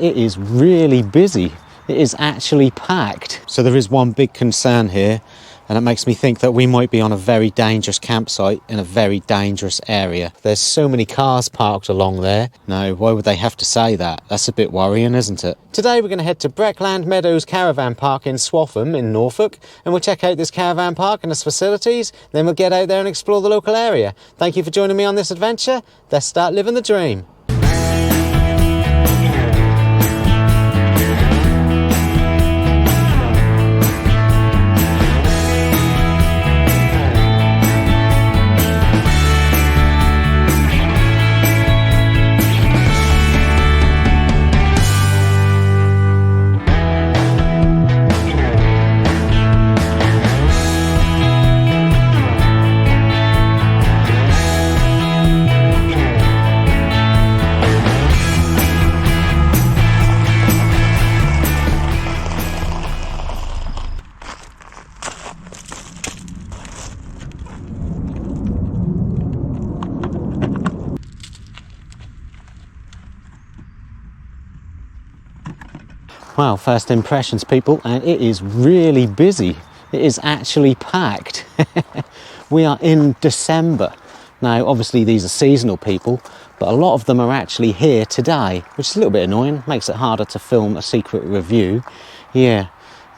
It is really busy. It is actually packed. So there is one big concern here, and it makes me think that we might be on a very dangerous campsite in a very dangerous area. There's so many cars parked along there. Now, why would they have to say that? That's a bit worrying, isn't it? Today we're going to head to Breckland Meadows Caravan Park in Swaffham in Norfolk, and we'll check out this caravan park and its facilities. Then we'll get out there and explore the local area. Thank you for joining me on this adventure. Let's start living the dream. Wow, first impressions, people, and it is really busy. It is actually packed. We are in December. Now, obviously these are seasonal people, but a lot of them are actually here today, which is a little bit annoying. Makes it harder to film a secret review. Yeah,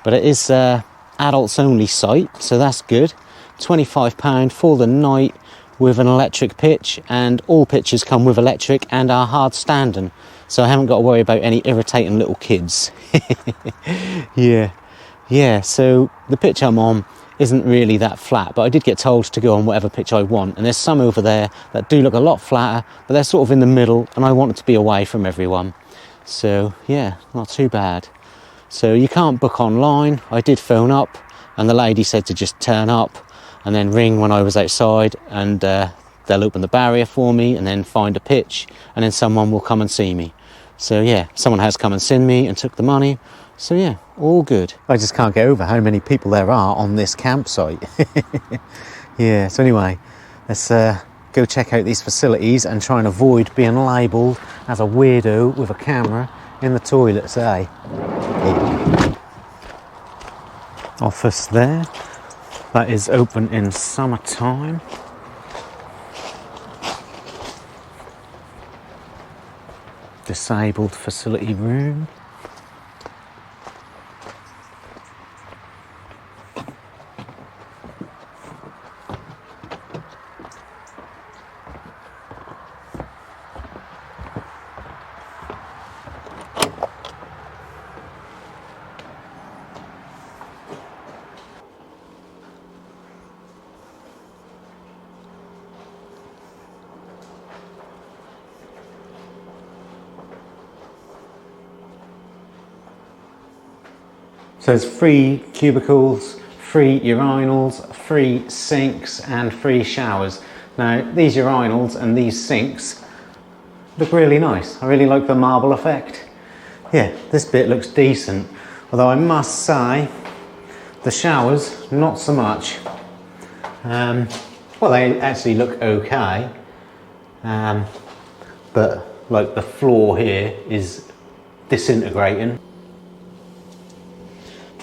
but it is adults only site, so that's good. £25 for the night with an electric pitch, and all pitches come with electric and are hard standing. So I haven't got to worry about any irritating little kids. Yeah, so the pitch I'm on isn't really that flat, but I did get told to go on whatever pitch I want. And there's some over there that do look a lot flatter, but they're sort of in the middle, and I wanted to be away from everyone. So yeah, not too bad. So you can't book online. I did phone up, and the lady said to just turn up and then ring when I was outside, and they'll open the barrier for me and then find a pitch, and then someone will come and see me. So yeah, someone has come and seen me and took the money. So yeah, all good. I just can't get over how many people there are on this campsite. Yeah, so anyway, let's go check out these facilities and try and avoid being labelled as a weirdo with a camera in the toilets, eh? Office there. That is open in summertime. Disabled facility room. So there's 3 cubicles, 3 urinals, 3 sinks and 3 showers. Now these urinals and these sinks look really nice. I really like the marble effect. Yeah, this bit looks decent. Although I must say, the showers, not so much. Well, they actually look okay. But like the floor here is disintegrating.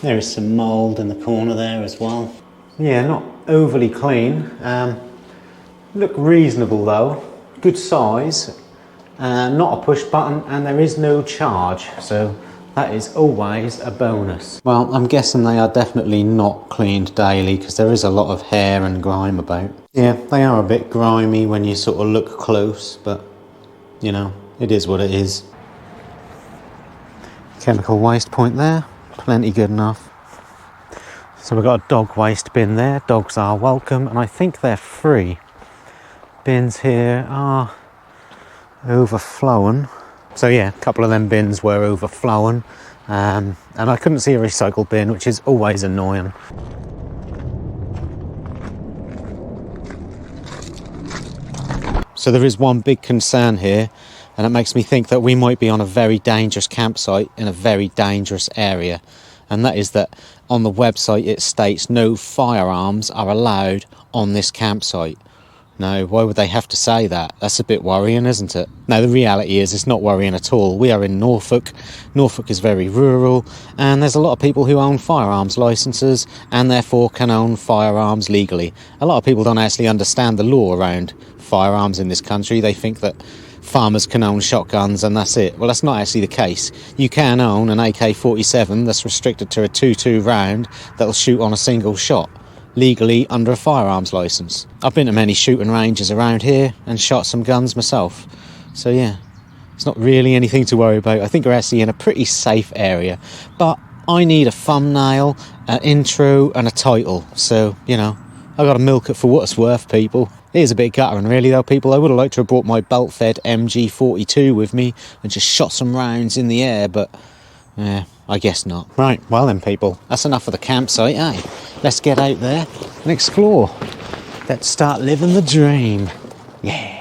There is some mould in the corner there as well. Yeah, not overly clean. Look reasonable though. Good size. Not a push button, and there is no charge. So that is always a bonus. Well, I'm guessing they are definitely not cleaned daily because there is a lot of hair and grime about. Yeah, they are a bit grimy when you sort of look close, but you know, it is what it is. Chemical waste point there. Plenty good enough. So we've got a dog waste bin there. Dogs are welcome, and I think they're free. Bins here are overflowing. So yeah, a couple of them bins were overflowing, and I couldn't see a recycle bin, which is always annoying. So there is one big concern here, and it makes me think that we might be on a very dangerous campsite in a very dangerous area. And that is that on the website it states no firearms are allowed on this campsite. No, why would they have to say that? That's a bit worrying, isn't it? No, the reality is it's not worrying at all. We are in Norfolk. Norfolk is very rural, and there's a lot of people who own firearms licences and therefore can own firearms legally. A lot of people don't actually understand the law around firearms in this country. They think that farmers can own shotguns and that's it. Well, that's not actually the case. You can own an AK-47 that's restricted to a 2.2 round that'll shoot on a single shot, legally under a firearms licence. I've been to many shooting ranges around here and shot some guns myself. So yeah, it's not really anything to worry about. I think we're actually in a pretty safe area. But I need a thumbnail, an intro and a title. So, you know, I've got to milk it for what it's worth, people. It is a bit guttering, really, though, people. I would have liked to have brought my belt-fed MG42 with me and just shot some rounds in the air, but I guess not. Right, well then, people, that's enough of the campsite, eh? Let's get out there and explore. Let's start living the dream. Yeah.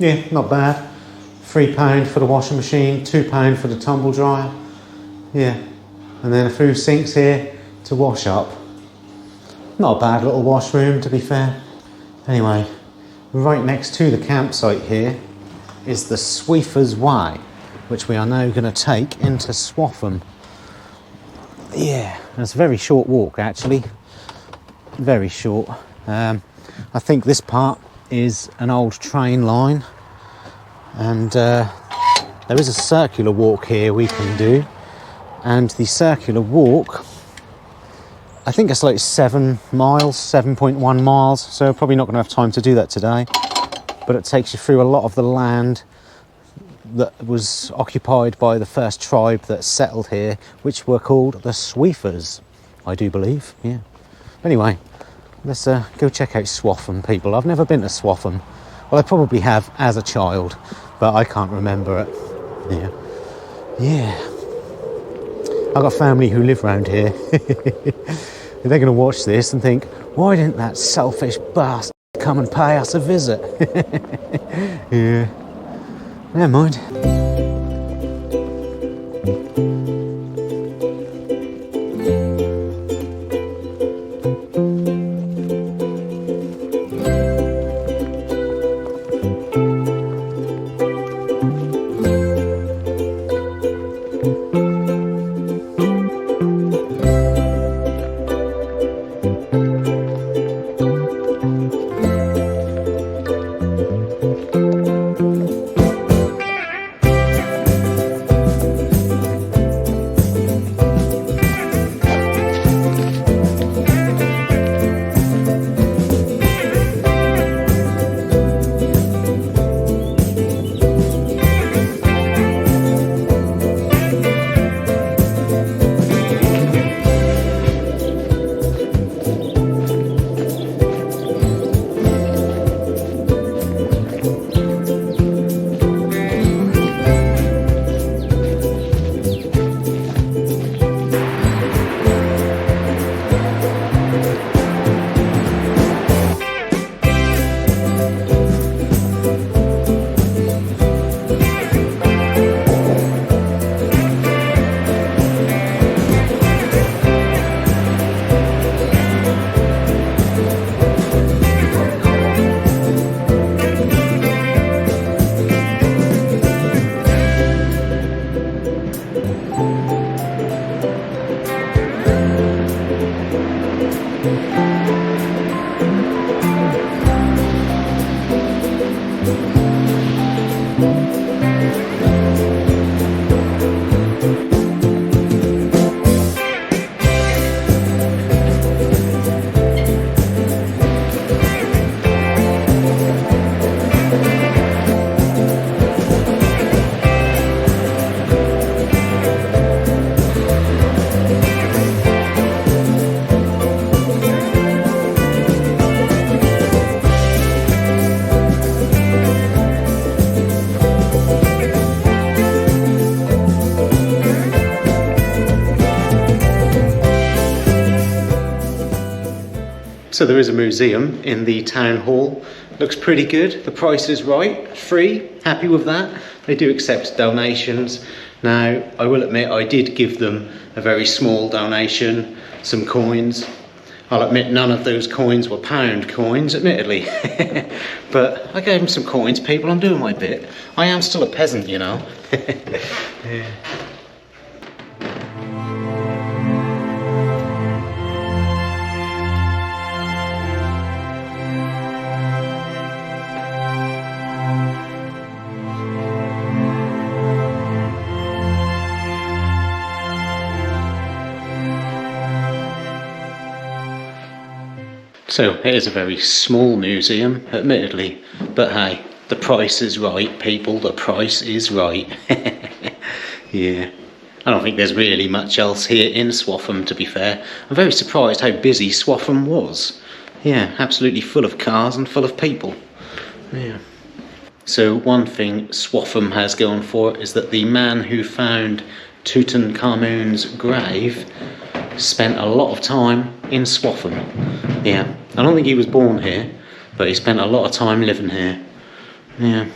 Yeah, not bad. £3 for the washing machine, £2 for the tumble dryer. Yeah, and then a few sinks here to wash up. Not a bad little washroom, to be fair. Anyway, right next to the campsite here is the Sweefer's Way, which we are now going to take into Swaffham. Yeah, and it's a very short walk, actually. Very short. I think this part is an old train line, and there is a circular walk here we can do, and the circular walk, I think it's like 7 miles, 7.1 miles, so probably not going to have time to do that today, but it takes you through a lot of the land that was occupied by the first tribe that settled here, which were called the Sweefers, I do believe. Yeah. Anyway, let's go check out Swaffham, people. I've never been to Swaffham. Well, I probably have as a child, but I can't remember it. Yeah. Yeah. I've got family who live around here. They're going to watch this and think, why didn't that selfish bastard come and pay us a visit? Yeah. Never mind. So there is a museum in the town hall looks pretty good. The price is right, free, happy with that. They do accept donations. Now, I will admit I did give them a very small donation, some coins. I'll admit none of those coins were pound coins, admittedly. But I gave them some coins, people, I'm doing my bit. I am still a peasant, you know. Yeah. So it is a very small museum, admittedly, but hey, the price is right, people, the price is right. Yeah, I don't think there's really much else here in Swaffham, to be fair. I'm very surprised how busy Swaffham was. Yeah, absolutely full of cars and full of people. Yeah. So one thing Swaffham has going for it is that the man who found Tutankhamun's grave spent a lot of time in Swaffham. Yeah, I don't think he was born here, but he spent a lot of time living here. Yeah.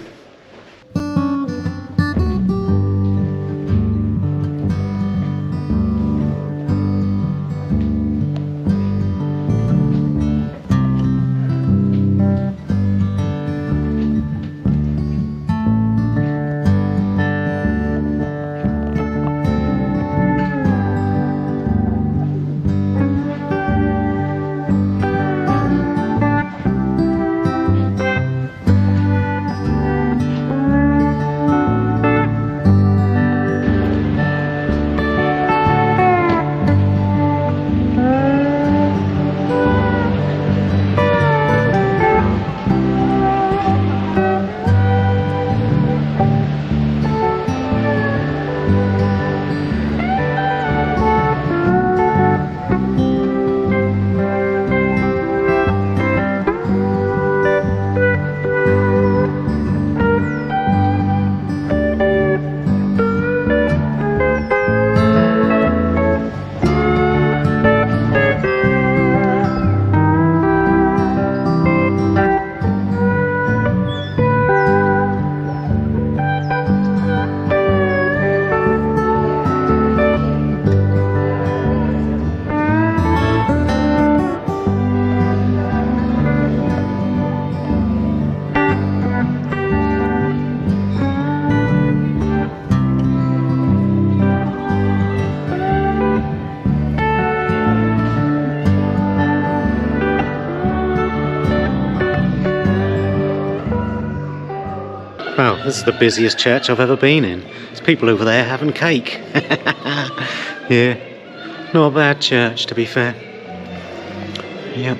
Wow, this is the busiest church I've ever been in. There's people over there having cake. Yeah, not a bad church, to be fair. Yep.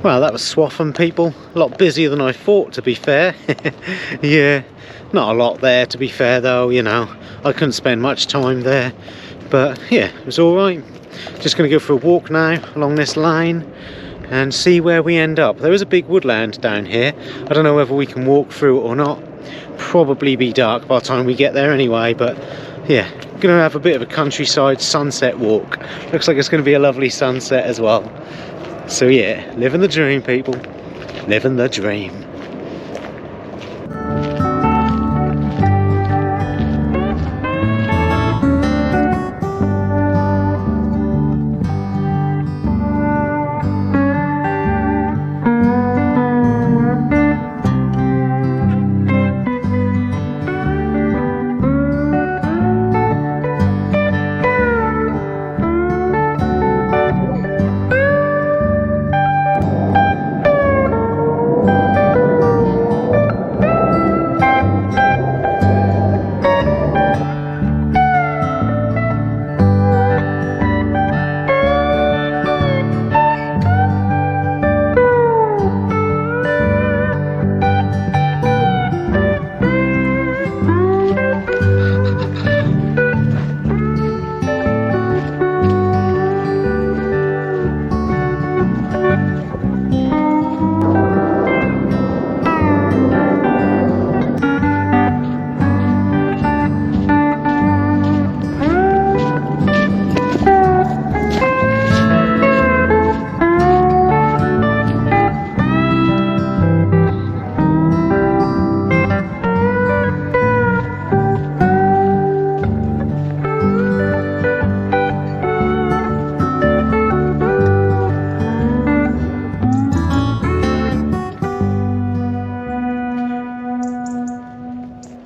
Well, that was Swaffham, people. A lot busier than I thought, to be fair. Yeah, not a lot there, to be fair, though, you know. I couldn't spend much time there. But, yeah, it was alright. Just going to go for a walk now along this lane and see where we end up. There is a big woodland down here. I don't know whether we can walk through it or not. Probably be dark by the time we get there anyway, but Yeah, gonna have a bit of a countryside sunset walk. Looks like it's gonna be a lovely sunset as well. So yeah, living the dream, people. Living the dream.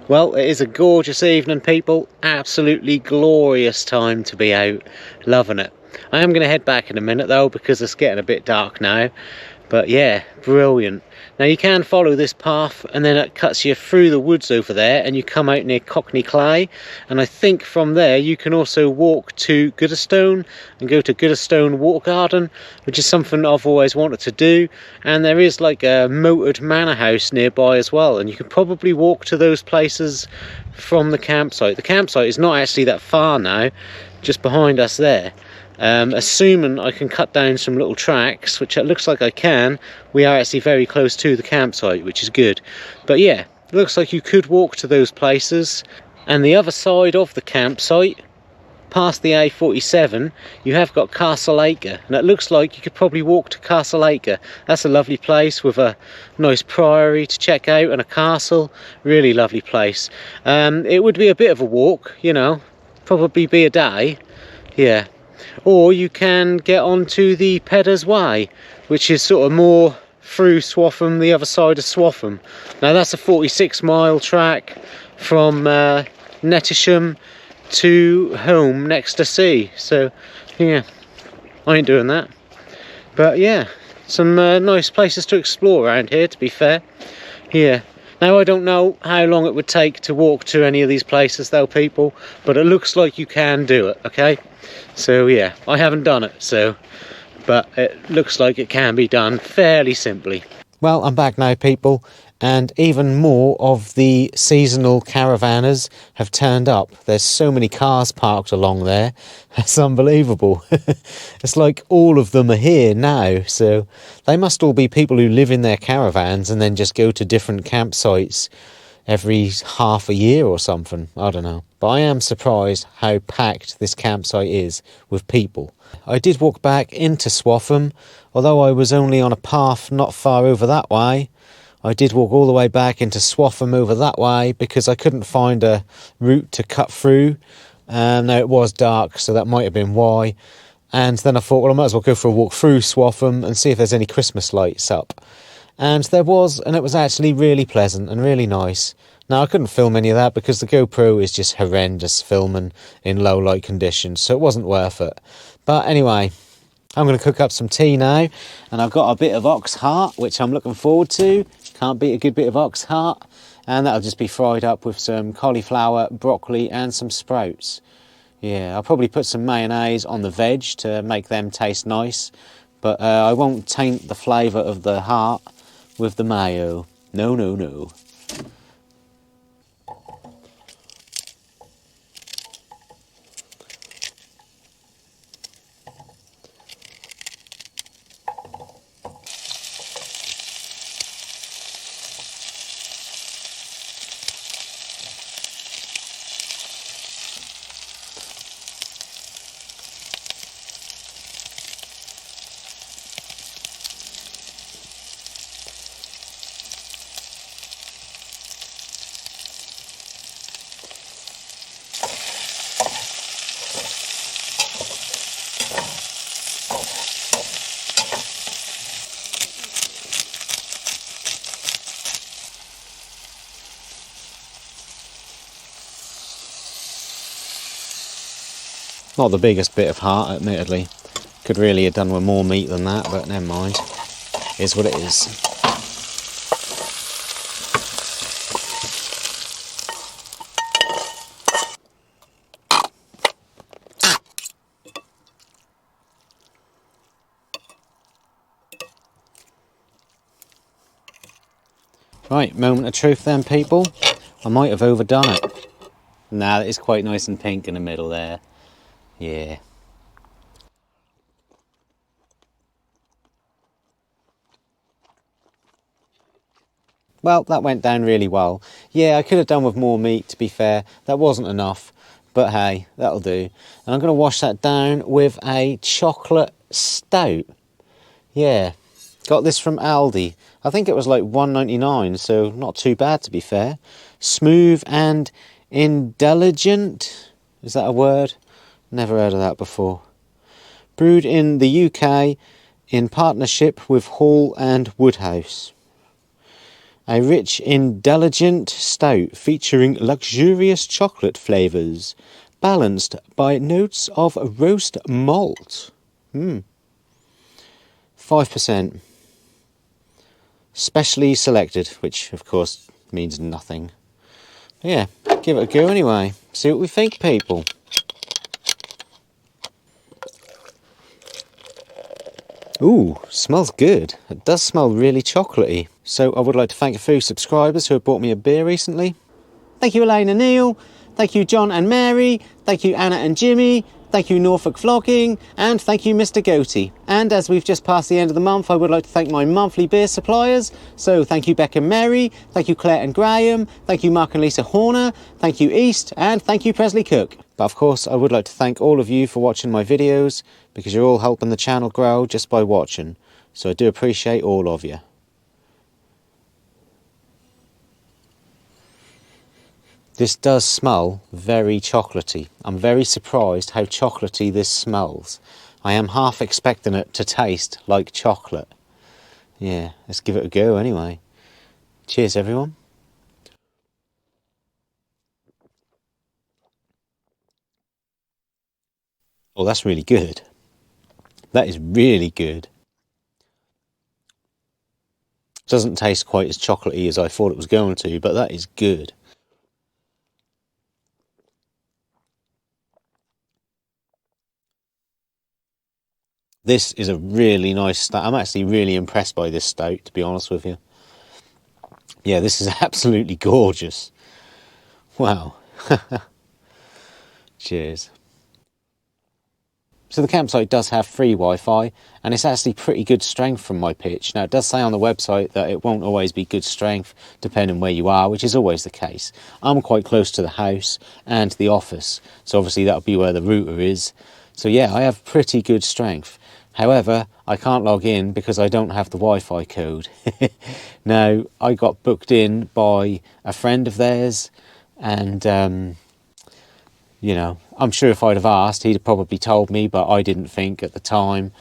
Well, it is a gorgeous evening, people. Absolutely glorious time to be out. Loving it. I am going to head back in a minute though, because it's getting a bit dark now. But yeah, brilliant. Now you can follow this path and then it cuts you through the woods over there and you come out near Cockney Clay. And I think from there you can also walk to Goodestone and go to Goodestone Water Garden, which is something I've always wanted to do. And there is like a moated manor house nearby as well, and you can probably walk to those places from the campsite. The campsite is not actually that far now, just behind us there. Assuming I can cut down some little tracks, which it looks like I can, we are actually very close to the campsite, which is good. But yeah, it looks like you could walk to those places. And the other side of the campsite, past the A47, you have got Castleacre, and it looks like you could probably walk to Castleacre. That's a lovely place with a nice priory to check out and a castle. Really lovely place. It would be a bit of a walk, you know, probably be a day. Yeah. Or you can get onto the Peddars Way, which is sort of more through Swaffham, the other side of Swaffham. Now that's a 46-mile track from Nettisham to home next to sea. So yeah, I ain't doing that. But yeah, some nice places to explore around here, to be fair. Yeah. Now I don't know how long it would take to walk to any of these places though, people, but it looks like you can do it, okay? So yeah, I haven't done it, so, but it looks like it can be done fairly simply. Well, I'm back now, people, and even more of the seasonal caravanners have turned up. There's so many cars parked along there. It's unbelievable. It's like all of them are here now, so they must all be people who live in their caravans and then just go to different campsites every half a year or something. I don't know. But I am surprised how packed this campsite is with people. I did walk back into Swaffham, although I was only on a path not far over that way. I did walk all the way back into Swaffham over that way because I couldn't find a route to cut through. Now it was dark, so that might have been why. And then I thought, well, I might as well go for a walk through Swaffham and see if there's any Christmas lights up. And there was, and it was actually really pleasant and really nice. Now, I couldn't film any of that because the GoPro is just horrendous filming in low light conditions, so it wasn't worth it. But anyway, I'm going to cook up some tea now, and I've got a bit of ox heart, which I'm looking forward to. Can't beat a good bit of ox heart. And that'll just be fried up with some cauliflower, broccoli and some sprouts. Yeah, I'll probably put some mayonnaise on the veg to make them taste nice. But I won't taint the flavour of the heart with the mayo. No, no, no. Not the biggest bit of heart, admittedly. Could really have done with more meat than that, but never mind. Is what it is. Right, moment of truth then, people. I might have overdone it. Nah, that is quite nice and pink in the middle there. Yeah. Well, that went down really well. Yeah, I could have done with more meat, to be fair. That wasn't enough. But hey, that'll do. And I'm going to wash that down with a chocolate stout. Yeah. Got this from Aldi. I think it was like £1.99, so not too bad, to be fair. Smooth and indulgent. Is that a word? Never heard of that before. Brewed in the UK in partnership with Hall and Woodhouse. A rich, indulgent stout featuring luxurious chocolate flavours, balanced by notes of roast malt. 5%. Specially selected, which of course means nothing. Yeah, give it a go anyway. See what we think, people. Ooh, smells good. It does smell really chocolatey. So I would like to thank a few subscribers who have bought me a beer recently. Thank you, Elaine and Neil. Thank you, John and Mary. Thank you, Anna and Jimmy. Thank you, Norfolk Vlogging. And thank you, Mr. Goatee. And as we've just passed the end of the month, I would like to thank my monthly beer suppliers. So thank you, Beck and Mary. Thank you, Claire and Graham. Thank you, Mark and Lisa Horner. Thank you, East. And thank you, Presley Cook. But of course, I would like to thank all of you for watching my videos, because you're all helping the channel grow just by watching. So I do appreciate all of you. This does smell very chocolatey. I'm very surprised how chocolatey this smells. I am half expecting it to taste like chocolate. Yeah, let's give it a go anyway. Cheers, everyone. Oh, that's really good. That is really good. Doesn't taste quite as chocolatey as I thought it was going to, but that is good. This is a really nice stout. I'm actually really impressed by this stout, to be honest with you. Yeah, this is absolutely gorgeous. Wow. Cheers. So the campsite does have free Wi-Fi, and it's actually pretty good strength from my pitch. Now, it does say on the website that it won't always be good strength depending where you are, which is always the case. I'm quite close to the house and the office, so obviously that'll be where the router is. So yeah, I have pretty good strength. However, I can't log in because I don't have the Wi-Fi code. Now, I got booked in by a friend of theirs, and you know, I'm sure if I'd have asked, he'd have probably told me, but I didn't think at the time.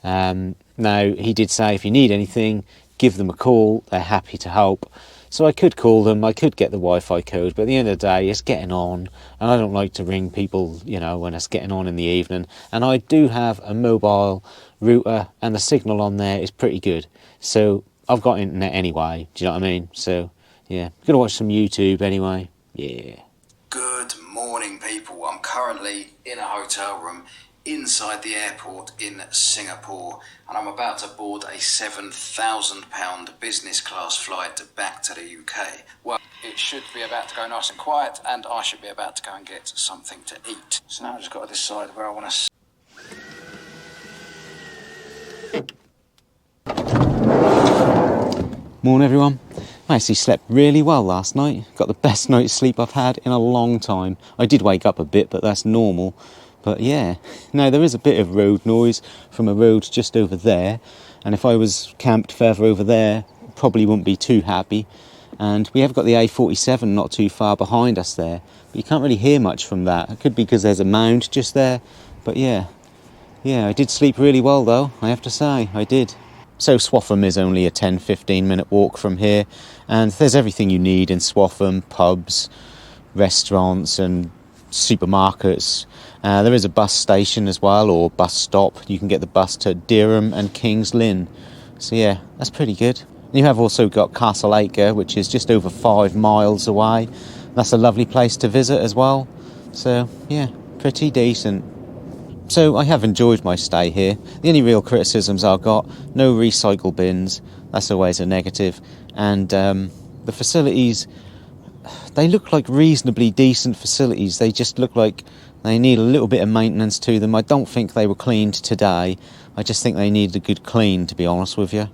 Now, he did say if you need anything, give them a call. They're happy to help. So I could call them, I could get the Wi-Fi code, but at the end of the day, it's getting on. And I don't like to ring people, you know, when it's getting on in the evening. And I do have a mobile router, and the signal on there is pretty good. So I've got internet anyway, do you know what I mean? So, yeah, I'm going to watch some YouTube anyway. Yeah. Good morning, people. I'm currently in a hotel room inside the airport in Singapore, and I'm about to board a £7,000 business class flight back to the UK. Well, it should be about to go nice and quiet, and I should be about to go and get something to eat. So now I've just got to decide where I want to... Morning, everyone. I actually slept really well last night. Got the best night's sleep I've had in a long time. I did wake up a bit, but that's normal. But yeah, now there is a bit of road noise from a road just over there, and if I was camped further over there, probably wouldn't be too happy. And we have got the A47 not too far behind us there, but you can't really hear much from that. It could be because there's a mound just there, but yeah, I did sleep really well though, I have to say, I did. So Swaffham is only a 10-15 minute walk from here, and there's everything you need in Swaffham: pubs, restaurants and supermarkets, There is a bus station as well, or bus stop. You can get the bus to Dereham and Kings Lynn. So yeah, that's pretty good. You have also got Castle Acre, which is just over 5 miles away. That's a lovely place to visit as well. So yeah, pretty decent. So I have enjoyed my stay here. The only real criticisms I've got, no recycle bins. That's always a negative. And the facilities, they look like reasonably decent facilities. They just look like they need a little bit of maintenance to them. I don't think they were cleaned today. I just think they needed a good clean, to be honest with you.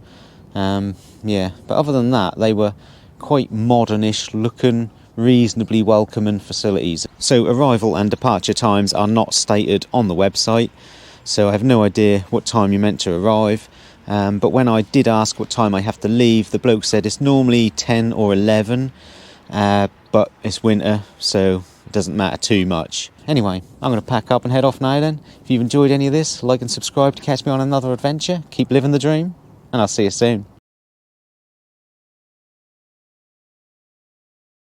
Yeah, but other than that, they were quite modernish looking, reasonably welcoming facilities. So arrival and departure times are not stated on the website, so I have no idea what time you're meant to arrive. But when I did ask what time I have to leave, the bloke said it's normally 10 or 11, but it's winter, so it doesn't matter too much. Anyway, I'm going to pack up and head off now then. If you've enjoyed any of this, like and subscribe to catch me on another adventure. Keep living the dream, and I'll see you soon.